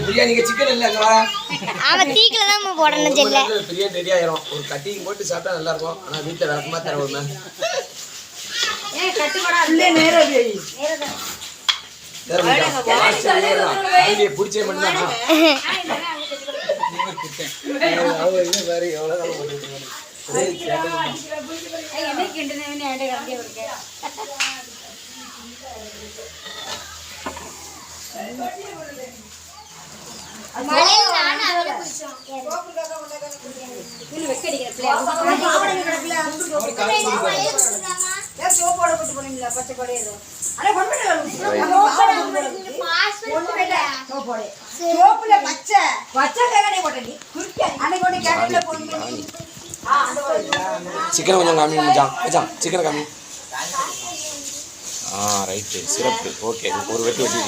பிரியாணிக்கு சிக்கன் இல்லைங்க அவன் தீக்கில தான் போடணும் செல்ல பிரியாணி ரெடி ஆயிரும் ஒரு கட்டிங் போட்டு சாப்பிட்டா நல்லா இருக்கும் ஆனா வீட்டுல விளக்கமா தரவுமே பிடிச்சே மட்டும் சிக்கன் கொஞ்சம் காமி மச்சான் சிக்கன் காமி ரைட்டு சிறப்பு ஓகே ஒரு வெட்டு வச்சு